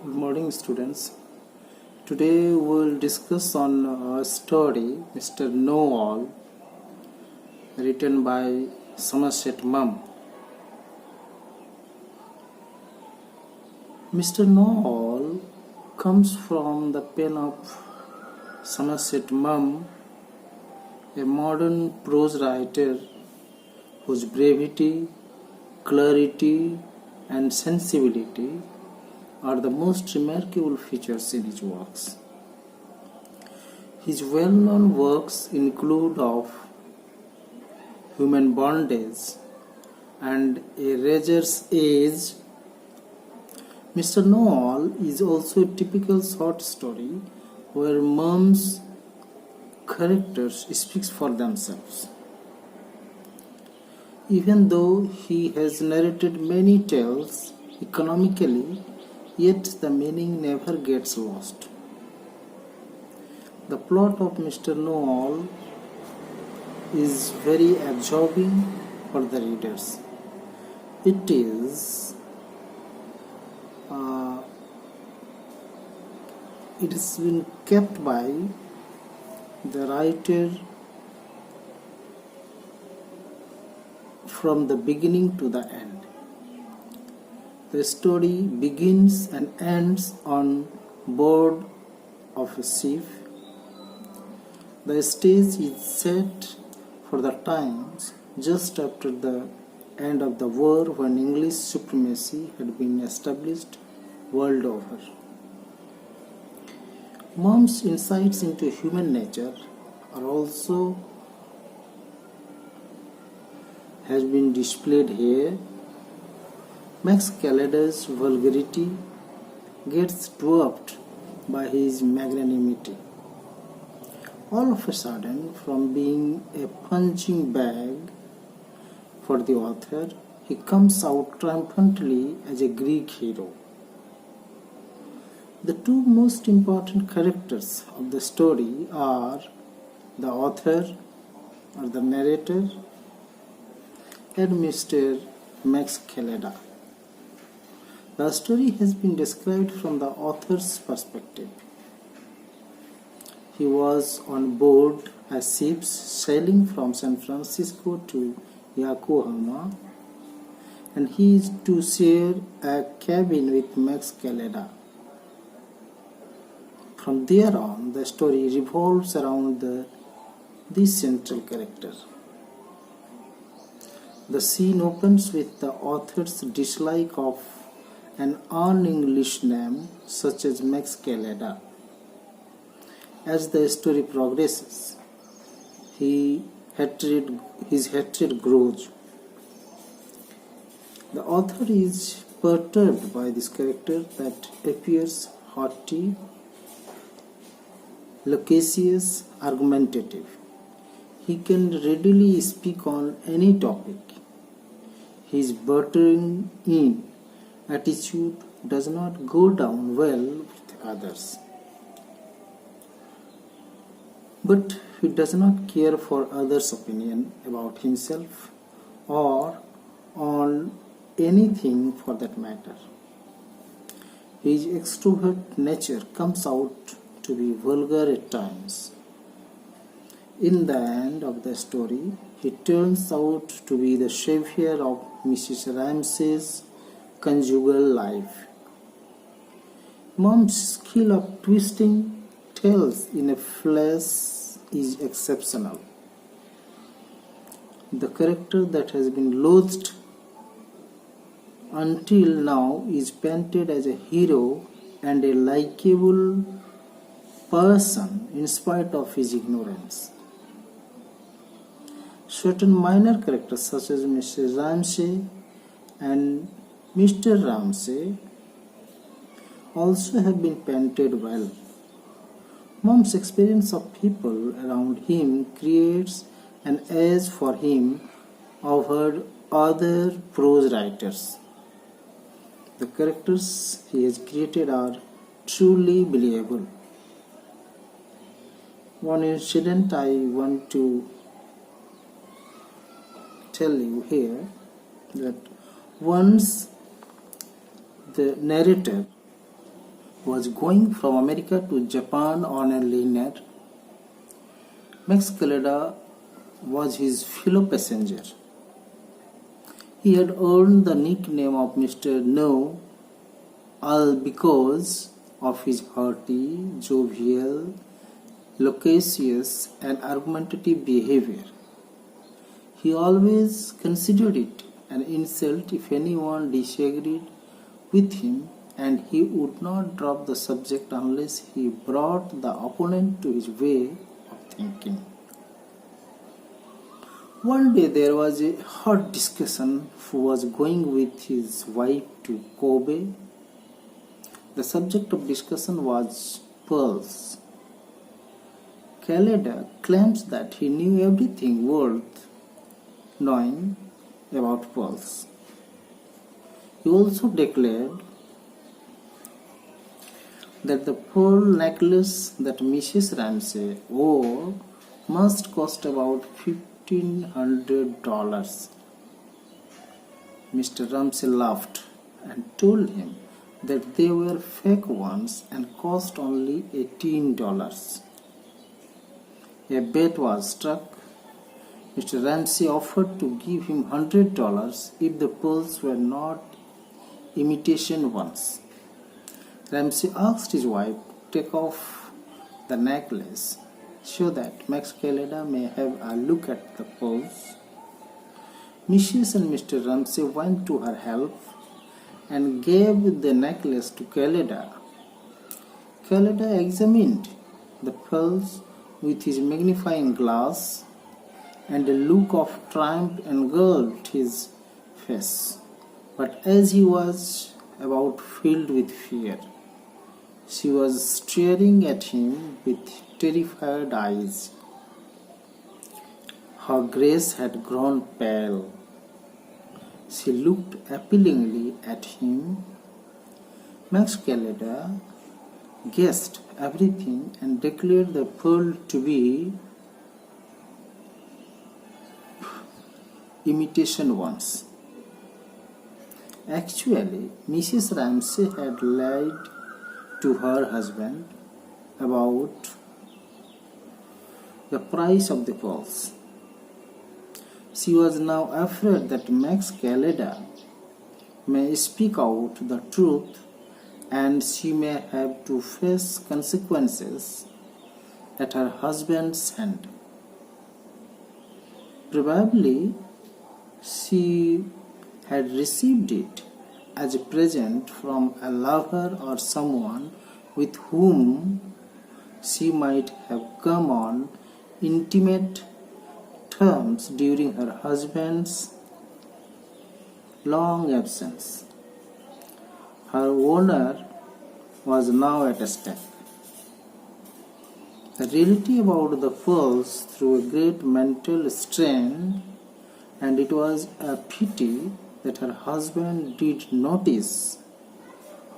Good morning, students. Today we will discuss on a story, Mr. Know-All, written by Somerset Maugham. Mr. Know-All comes from the pen of Somerset Maugham, a modern prose writer whose brevity, clarity, and sensibility are the most remarkable features in his works. His well-known works include of Human Bondage and A Razor's Edge. Mr. Know-All is also a typical short story where Mughams' characters speak for themselves. Even though he has narrated many tales economically, yet the meaning never gets lost. The plot of Mr. Know-All is very absorbing for the readers. It has been kept by the writer from the beginning to the end. The story begins and ends on board of a ship. The stage is set for the times just after the end of the war, when English supremacy had been established world over. Mughams' insights into human nature are also has been displayed here. Max Calada's vulgarity gets dwarfed by his magnanimity. All of a sudden, from being a punching bag for the author, he comes out triumphantly as a Greek hero. The two most important characters of the story are the author or the narrator and Mr. Max Calada. The story has been described from the author's perspective. He was on board a ship sailing from San Francisco to Yokohama, and he is to share a cabin with Max Calada. From there on, the story revolves around this central character. The scene opens with the author's dislike of an un-English name such as Max Calada. As the story progresses, his hatred grows. The author is perturbed by this character that appears haughty, loquacious, argumentative. He can readily speak on any topic. His buttering in attitude does not go down well with others. But he does not care for others' opinion about himself or on anything for that matter. His extrovert nature comes out to be vulgar at times. In the end of the story, he turns out to be the savior of Mrs. Ramsay's conjugal life. Mughams' skill of twisting tales in a flash is exceptional. The character that has been loathed until now is painted as a hero and a likable person in spite of his ignorance. Certain minor characters such as Mrs. Ramsay and Mr. Ramsay also have been painted well. Mughams' experience of people around him creates an edge for him over other prose writers. The characters he has created are truly believable. One incident I want to tell you here, that once the narrator was going from America to Japan on a liner. Max Calada was his fellow passenger. He had earned the nickname of Mr. No, all because of his hearty, jovial, loquacious, and argumentative behavior. He always considered it an insult if anyone disagreed with him, and he would not drop the subject unless he brought the opponent to his way of thinking. One day there was a hot discussion who was going with his wife to Kobe. The subject of discussion was pearls. Calada claims that he knew everything worth knowing about pearls. He also declared that the pearl necklace that Mrs. Ramsay wore must cost about $1,500. Mr. Ramsay laughed and told him that they were fake ones and cost only $18. A bet was struck. Mr. Ramsay offered to give him $100 if the pearls were not imitation ones. Ramsay asked his wife to take off the necklace so that Max Calada may have a look at the pearls. Mrs. and Mr. Ramsay went to her help and gave the necklace to Calada. Calada examined the pearls with his magnifying glass, and a look of triumph engulfed his face. But as he was about filled with fear, she was staring at him with terrified eyes. Her grace had grown pale. She looked appealingly at him. Max Calada guessed everything and declared the pearl to be imitation ones. Actually, Mrs. Ramsay had lied to her husband about the price of the pearls. She was now afraid that Max Calada may speak out the truth and she may have to face consequences at her husband's hand. Probably she had received it as a present from a lover or someone with whom she might have come on intimate terms during her husband's long absence. Her honor was now at stake. The reality about the pearls threw a great mental strain, and it was a pity that her husband did notice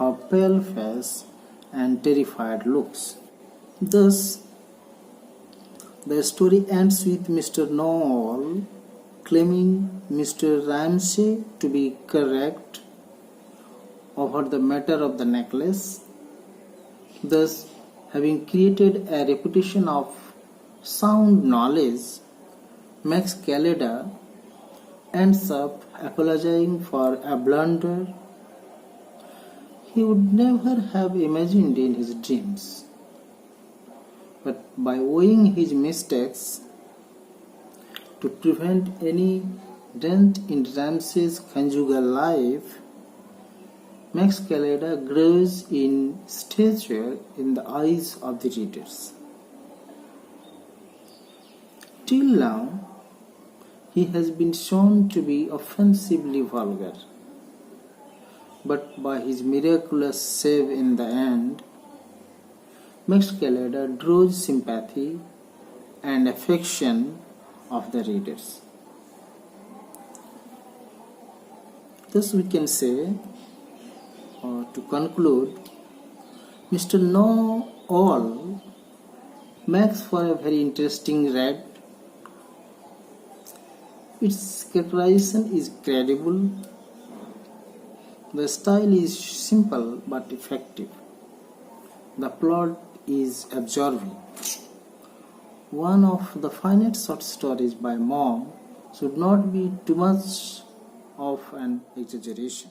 her pale face and terrified looks. Thus, the story ends with Mr. Noel claiming Mr. Ramsay to be correct over the matter of the necklace. Thus, having created a reputation of sound knowledge, Max Calada ends up apologizing for a blunder he would never have imagined in his dreams. But by owning his mistakes to prevent any dent in Ramsay's conjugal life, Max Calada grows in stature in the eyes of the readers. Till now, he has been shown to be offensively vulgar, but by his miraculous save in the end, Max Calada draws sympathy and affection of the readers. Thus we can say, to conclude, Mr. Know All makes for a very interesting read. Its characterization is credible. The style is simple but effective. The plot is absorbing. One of the finest short stories by Maugham should not be too much of an exaggeration.